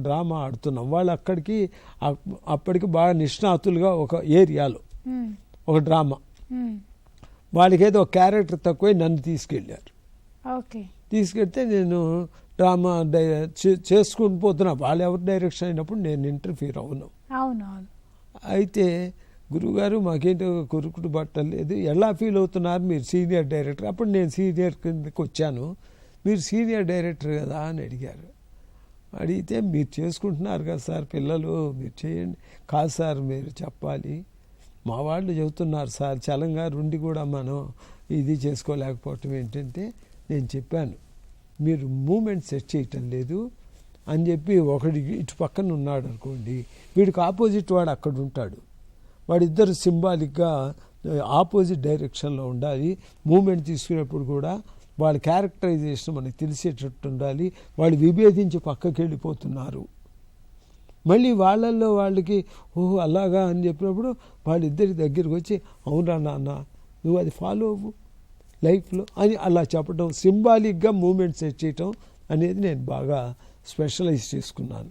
Drama ఆడుతున్నాం. వాళ్ళు అప్పటికి బాగా నిష్ణాతులుగా ఒక ఏరియాలో ఒక డ్రామా, వాళ్ళకి ఏదో క్యారెక్టర్ తక్కువ నన్ను తీసుకెళ్ళారు. తీసుకెళ్తే నేను డ్రామా చేసుకుని పోతున్నా. వాళ్ళు ఎవరు డైరెక్షన్ అయినప్పుడు నేను ఇంటర్ఫీర్ అవును. అయితే గురువుగారు మాకేంటో కురుకుడు బట్టలు లేదు, ఎలా ఫీల్ అవుతున్నారు మీరు సీనియర్ డైరెక్టర్? అప్పుడు నేను సీనియర్ కిందకి వచ్చాను. మీరు సీనియర్ డైరెక్టర్ కదా అని అడిగారు. అడిగితే మీరు చేసుకుంటున్నారు కదా సార్ పిల్లలు, మీరు చేయండి. కాదు సార్ మీరు చెప్పాలి, మా వాళ్ళు చెబుతున్నారు సార్ చలంగా ఉండి కూడా మనం ఇది చేసుకోలేకపోవటం ఏంటంటే, నేను చెప్పాను మీరు మూమెంట్ సెట్ చేయటం లేదు అని చెప్పి, ఒకటి ఇటు పక్కన ఉన్నాడు అనుకోండి, వీడికి ఆపోజిట్ వాడు అక్కడ ఉంటాడు, వాడిద్దరు సింబాలిక్గా ఆపోజిట్ డైరెక్షన్లో ఉండాలి. మూమెంట్ తీసుకునేప్పుడు కూడా వాళ్ళ క్యారెక్టరైజేషన్ మనకు తెలిసేటట్టు ఉండాలి. వాళ్ళు విభేదించి పక్కకి వెళ్ళిపోతున్నారు. మళ్ళీ వాళ్ళల్లో వాళ్ళకి ఓహో అలాగా అని చెప్పినప్పుడు వాళ్ళిద్దరి దగ్గరికి వచ్చి అవునా నాన్న నువ్వు అది ఫాలో అవ్వు లైఫ్లో అని అలా చెప్పడం, సింబాలిక్గా మూమెంట్ సెట్ చేయటం అనేది నేను బాగా స్పెషలైజ్ చేసుకున్నాను.